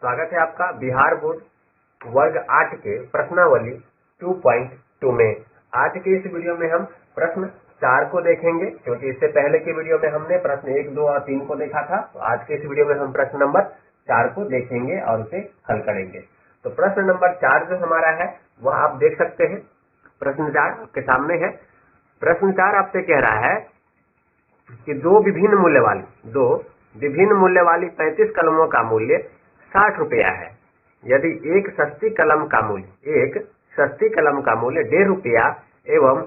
स्वागत है आपका बिहार बोर्ड वर्ग 8 के प्रश्नावली 2.2 में। आज के इस वीडियो में हम प्रश्न 4 को देखेंगे, क्योंकि इससे पहले के वीडियो में हमने प्रश्न 1, 2 और 3 को देखा था। तो आज के इस वीडियो में हम प्रश्न नंबर 4 को देखेंगे और उसे हल करेंगे। तो प्रश्न नंबर 4 जो हमारा है वह आप देख सकते हैं। प्रश्न 4 आपके सामने है। प्रश्न 4 आपसे कह रहा है कि दो विभिन्न मूल्य वाली 35 कलमों का मूल्य 60 रुपया है। यदि एक सस्ती कलम का मूल्य 1.5 रुपया एवं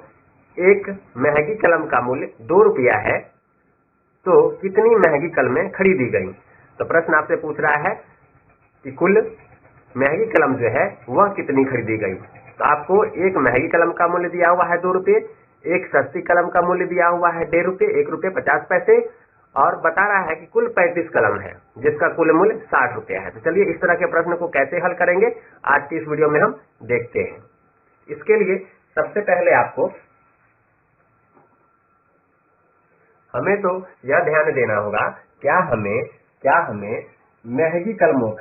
एक महंगी कलम का मूल्य 2 रुपया है, तो कितनी महंगी कलमें खरीदी गई? तो प्रश्न आपसे पूछ रहा है कि कुल महंगी कलम जो है वह कितनी खरीदी गई। तो आपको एक महंगी कलम का मूल्य दिया हुआ है 2 रुपये, एक सस्ती कलम का मूल्य दिया हुआ है 1.5 रुपये, 1 रुपये 50 पैसे, और बता रहा है कि कुल 35 कलम है जिसका कुल मूल्य 60 रुपया है। तो चलिए इस तरह के प्रश्न को कैसे हल करेंगे आज की इस वीडियो में हम देखते हैं। इसके लिए सबसे पहले आपको हमें तो यह ध्यान देना होगा, क्या हमें महंगी कलमों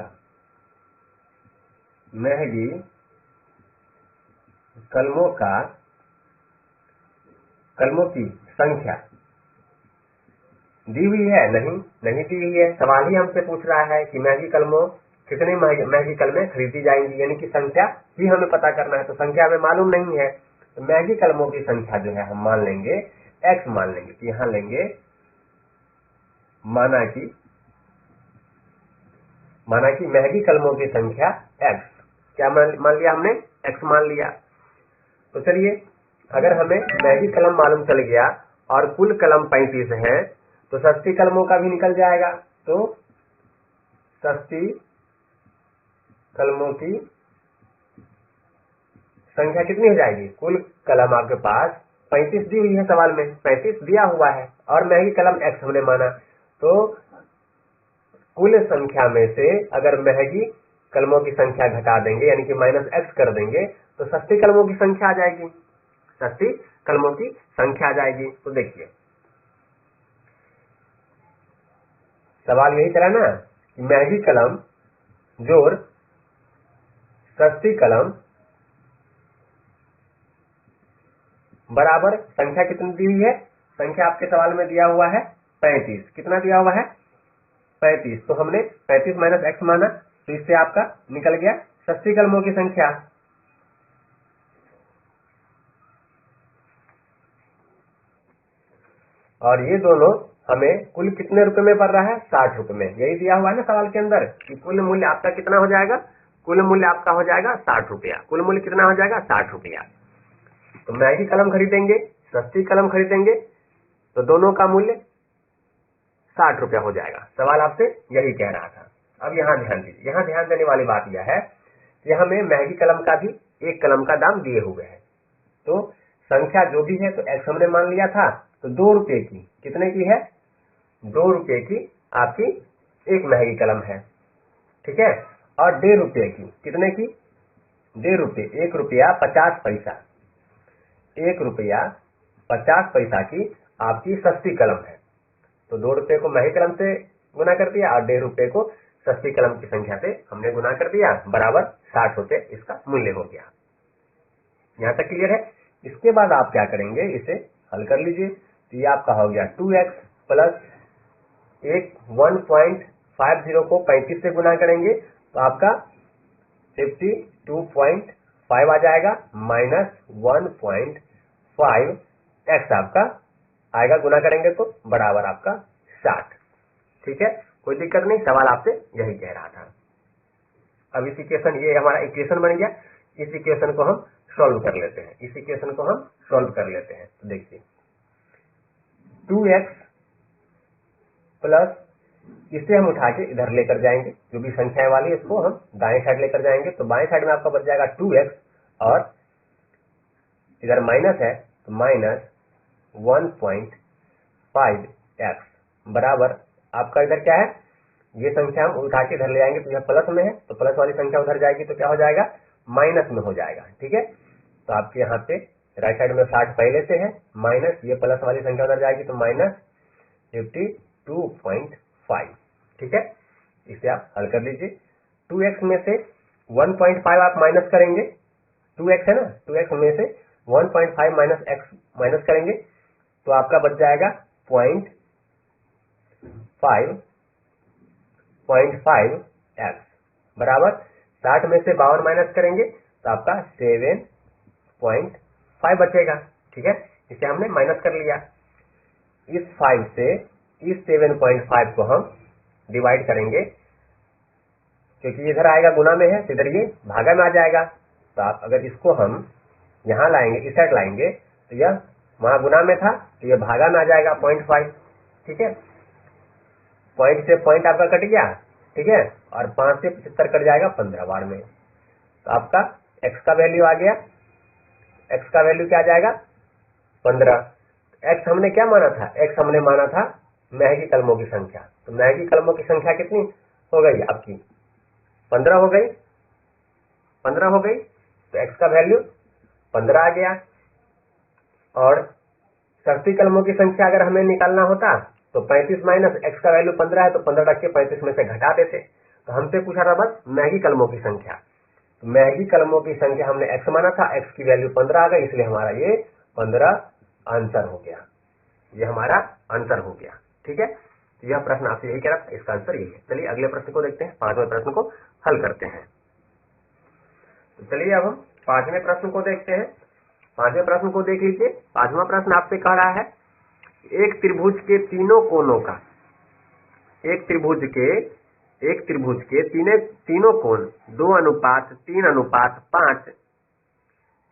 की संख्या दी हुई है? नहीं दी हुई है। सवाल ही हमसे पूछ रहा है कि महंगी कलमों कितनी महंगी कलमें खरीदी जाएंगी, यानी कि संख्या ही हमें पता करना है। तो संख्या हमें मालूम नहीं है, तो महंगी कलमों की संख्या जो है हम मान लेंगे x मान लेंगे। तो यहाँ लेंगे माना कि महंगी कलमों की संख्या x। क्या मान लिया हमने? x मान लिया। तो चलिए, अगर हमें महंगी कलम मालूम चल गया और कुल कलम 35 है, तो सस्ती कलमों का भी निकल जाएगा। तो सस्ती कलमों की संख्या कितनी हो जाएगी? कुल कलम आपके पास 35 दी हुई है, सवाल में 35 दिया हुआ है और महंगी कलम x हमने माना। तो कुल संख्या में से अगर महंगी कलमों की संख्या घटा देंगे, यानी कि -x कर देंगे, तो सस्ती कलमों की संख्या आ जाएगी। तो देखिए, सवाल यही करा ना कि महंगी कलम जोड़ सस्ती कलम बराबर संख्या कितनी दी हुई है? संख्या आपके सवाल में दिया हुआ है 35। कितना दिया हुआ है? 35। तो हमने 35 - x माना, तो इससे आपका निकल गया सस्ती कलमों की संख्या। और ये दोनों हमें कुल कितने रुपए में पड़ रहा है? 60 रुपए में। यही दिया हुआ है ना सवाल के अंदर कि कुल मूल्य आपका कितना हो जाएगा? कुल मूल्य आपका हो जाएगा 60 रुपया। कुल मूल्य कितना हो जाएगा? 60 रुपया। तो महंगी कलम खरीदेंगे, सस्ती कलम खरीदेंगे, तो दोनों का मूल्य 60 रुपया हो जाएगा। सवाल आपसे यही कह रहा था। अब यहाँ ध्यान दीजिए, यहाँ ध्यान देने वाली बात यह है कि हमें महंगी कलम का भी एक कलम का दाम दिए हुए है। तो संख्या जो भी है, तो x हमने मान लिया था, तो 2 रुपये की, कितने की है? 2 रुपये की आपकी एक महंगी कलम है, ठीक है। और 1.5 रुपये की, कितने की? 1.5 रुपये, 1 रुपया 50 पैसा, 1 रुपया 50 पैसा की आपकी सस्ती कलम है। तो 2 रुपये को महंगी कलम से गुना कर दिया और 1.5 रुपये को सस्ती कलम की संख्या से हमने गुना कर दिया, बराबर 60 रुपये इसका मूल्य हो गया। यहाँ तक क्लियर है? इसके बाद आप क्या करेंगे, इसे हल कर लीजिए। तो ये आपका हो गया 2x प्लस 1.50 को 35 से गुना करेंगे तो आपका 52.5 आ जाएगा, -1.5 x आपका आएगा, गुना करेंगे तो बराबर आपका 60। ठीक है, कोई दिक्कत नहीं। सवाल आपसे यही कह रहा था। अब इस इक्वेशन, ये हमारा इक्वेशन बन गया। इस इक्वेशन को हम सॉल्व कर लेते हैं। तो देखिए, 2x प्लस, इसे हम उठा के इधर लेकर जाएंगे, जो भी संख्या वाली है इसको हम दाएं साइड लेकर जाएंगे। तो बाएं साइड में आपका बच जाएगा 2x और इधर माइनस है तो -1.5x बराबर आपका इधर क्या है? ये संख्या हम उठा के इधर ले आएंगे तो यह प्लस में है, तो प्लस वाली संख्या उधर जाएगी तो क्या हो जाएगा? माइनस में हो जाएगा। ठीक है, तो आपके यहाँ पे राइट साइड में 60 पहले से है, माइनस ये प्लस वाली संख्या उधर जाएगी तो -52.5। ठीक है, इसे आप हल कर लीजिए। 2x में से 1.5 आप माइनस करेंगे, 2x है ना, 2x में से 1.5 माइनस x माइनस करेंगे तो आपका बच जाएगा 0.5x बराबर 60 में से 52 माइनस करेंगे तो आपका 7.5 बचेगा। ठीक है, इसे हमने माइनस कर लिया। इस 5 से इस 7.5 को हम डिवाइड करेंगे, क्योंकि इधर आएगा गुना में है तो इधर ये भागा में आ जाएगा। तो आप अगर इसको हम यहाँ लाएंगे, इस साइड लाएंगे तो यह वहां गुना में था तो यह भागा में आ जाएगा 0.5। ठीक है, पॉइंट से पॉइंट आपका कट गया। ठीक है, और 5 से 75 कट जाएगा 15 बार में। तो आपका x का वैल्यू आ गया, x का वैल्यू क्या आ जाएगा 15। x हमने क्या माना था, x हमने माना था महंगी कलमों की संख्या। तो महंगी कलमों की संख्या कितनी हो गई आपकी 15 हो गई, 15 हो गई। तो x का वैल्यू 15 आ गया। और सस्ती कलमों की संख्या अगर हमें निकालना होता तो 35 माइनस x का वैल्यू 15 है तो 15 रख के 35 में से घटा देते। तो हमसे पूछा था बस महंगी कलमों की संख्या। तो महंगी कलमों की संख्या हमने x माना था, x की वैल्यू 15 आ गई, इसलिए हमारा ये 15 आंसर हो गया, ये हमारा आंसर हो गया। ठीक है, तो यह प्रश्न आपसे यही कह रहा था, इसका आंसर यही है। चलिए अगले प्रश्न को देखते हैं, 5वें प्रश्न को हल करते हैं। तो चलिए अब हम 5वें प्रश्न को देखते हैं। 5वें प्रश्न को देख लीजिए। 5वां प्रश्न आपसे कह रहा है एक त्रिभुज के तीनों कोनों का, एक त्रिभुज के तीनों कोण 2:3:5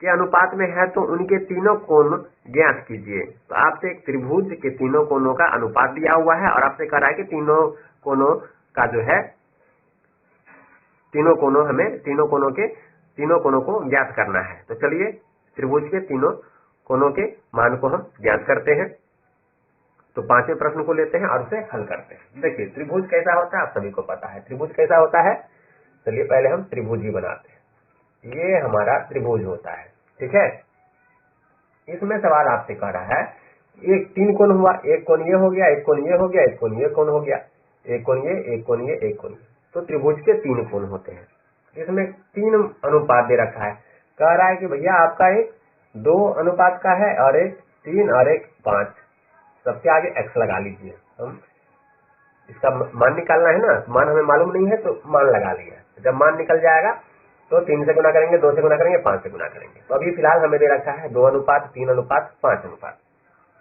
के अनुपात में है तो उनके तीनों कोण ज्ञात कीजिए। तो आपसे एक त्रिभुज के तीनों कोणों का अनुपात दिया हुआ है और आपसे कह रहा है कि तीनों कोणों का जो है तीनों कोणों को ज्ञात करना है। तो चलिए त्रिभुज के तीनों कोणों के मान को हम ज्ञात करते हैं। तो 5वें प्रश्न को लेते हैं और उसे हल करते हैं। देखिए त्रिभुज कैसा होता है आप सभी को पता है, त्रिभुज कैसा होता है। चलिए पहले हम त्रिभुज ही बनाते हैं। ये हमारा त्रिभुज होता है। ठीक है, इसमें सवाल आपसे कह रहा है एक 3 कोण हुआ, एक कोण ये हो गया, एक कोण ये हो गया, एक कोण ये कोण हो गया, एक कोण ये, एक कोण ये, एक कोण ये। तो त्रिभुज के 3 कोण होते हैं। इसमें 3 अनुपात दे रखा है। कह रहा है कि भैया आपका एक 2 अनुपात का है और एक 3 और एक 5। सबसे आगे x लगा लीजिए। हम इसका मान निकालना है ना, मान हमें मालूम नहीं है तो मान लगा लिया। जब मान निकल जाएगा तो 3 से गुना करेंगे, 2 से गुना करेंगे, 5 से गुना करेंगे। तो अभी फिलहाल हमें दे रखा है 2 अनुपात, 3 अनुपात, 5 अनुपात।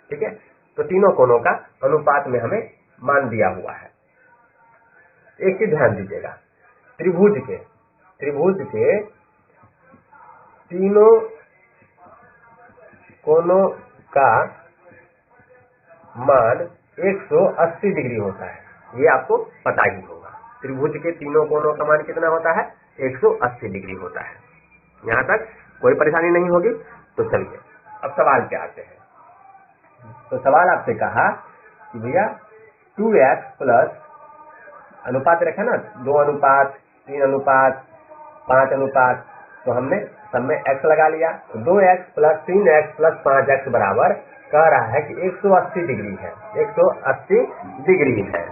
ठीक है, तो तीनों कोणों का अनुपात में हमें मान दिया हुआ है। एक चीज ध्यान दीजिएगा, त्रिभुज के तीनों कोणों का मान 180 डिग्री होता है, ये आपको पता ही होगा। त्रिभुज के तीनों कोणों का मान कितना होता है 180 डिग्री होता है। यहाँ तक कोई परेशानी नहीं होगी। तो चलिए अब सवाल पे आते हैं। तो सवाल आपसे कहा कि भैया 2x प्लस अनुपात रखा ना, 2 अनुपात, 3 अनुपात, 5 अनुपात। तो हमने सब में x लगा लिया। तो 2x plus 3x plus 5x बराबर कह रहा है कि 180 डिग्री है, 180 डिग्री है।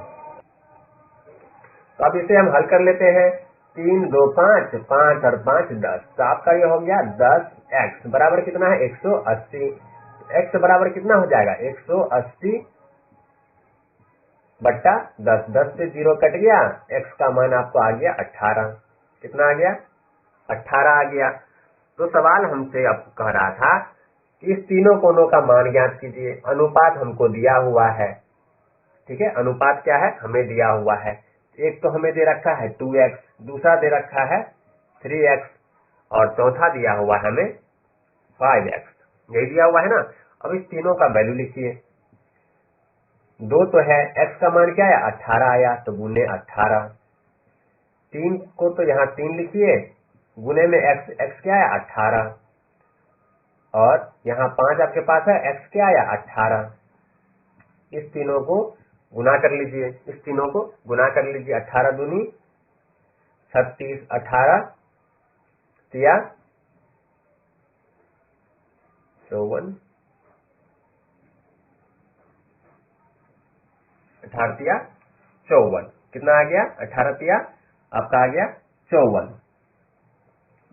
तो अब इसे हम हल कर लेते हैं। 3 2 5, 5 और 5 10। तो आपका ये हो गया 10x बराबर कितना है 180। x बराबर कितना हो जाएगा 180 बट्टा 10, 10 से 0 कट गया, x का मान आपको आ गया 18। कितना आ गया 18 आ गया। तो सवाल हमसे अब कह रहा था इस तीनों कोणों का मान ज्ञात कीजिए। अनुपात हमको दिया हुआ है। ठीक है, अनुपात क्या है हमें दिया हुआ है। एक तो हमें दे रखा है 2x, दूसरा दे रखा है 3x और चौथा दिया हुआ है हमें 5x। यही दिया हुआ है ना। अब इस तीनों का वैल्यू लिखिए। 2 तो है, x का मान क्या है 18 आया तो गुने 18। 3 को तो यहाँ 3 लिखिए, गुने में x क्या है 18 और यहाँ 5 आपके पास है, x क्या आया 18। इस तीनों को गुना कर लीजिए, 18 दूनी 36, 18 तिया 54, 18 तिया 54। कितना आ गया 18 तिया आपका आ गया 54।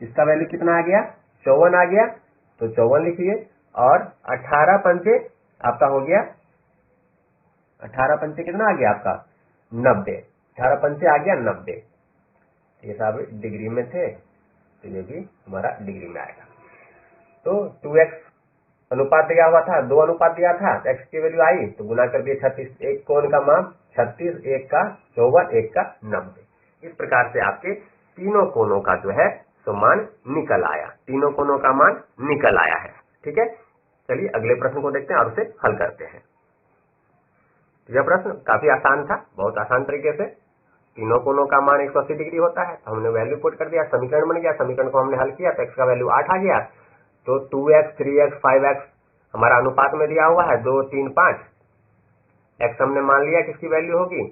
इसका वैल्यू कितना आ गया? 54 आ गया। तो 54 लिखिए और 18 पंचे आपका हो गया, 18 पंचे कितना आ गया आपका? 90। 18 पंचे आ गया 90। ये सब डिग्री में थे तो ये भी हमारा डिग्री में आएगा। तो 2x अनुपात दिया हुआ था, 2 अनुपात दिया था, x की वैल्यू आई तो गुना कर दिए 36। एक कोण का मान 36, एक का 54, एक का 90। इस प्रकार से आपके तीनों कोणों का जो है तो मान निकल आया, तीनों कोणों का मान निकल आया है। ठीक है, चलिए अगले प्रश्न को देखते हैं और उसे हल करते हैं। यह प्रश्न काफी आसान था, बहुत आसान तरीके से। तीनों कोणों का मान 180 डिग्री होता है, तो हमने वैल्यू पुट कर दिया, समीकरण बन गया। समीकरण को हमने हल किया तो x का वैल्यू 8 आ गया। तो 2x 3x 5x हमारा अनुपात में दिया हुआ है 2 3 5। x हमने मान लिया किसकी वैल्यू होगी,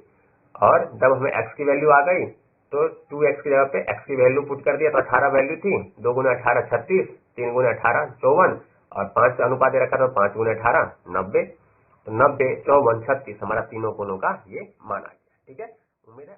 और जब हमें x की वैल्यू आ गई तो 2x की जगह पे x की वैल्यू पुट कर दिया तो 18 वैल्यू थी। 2 गुना 18 36, 3 गुना 18 54 और 5 अनुपात दे रखा था 5 गुना 18 90। तो 90 54 36 हमारा तीनों कोणों का ये मान आ गया। ठीक है, उम्मीद है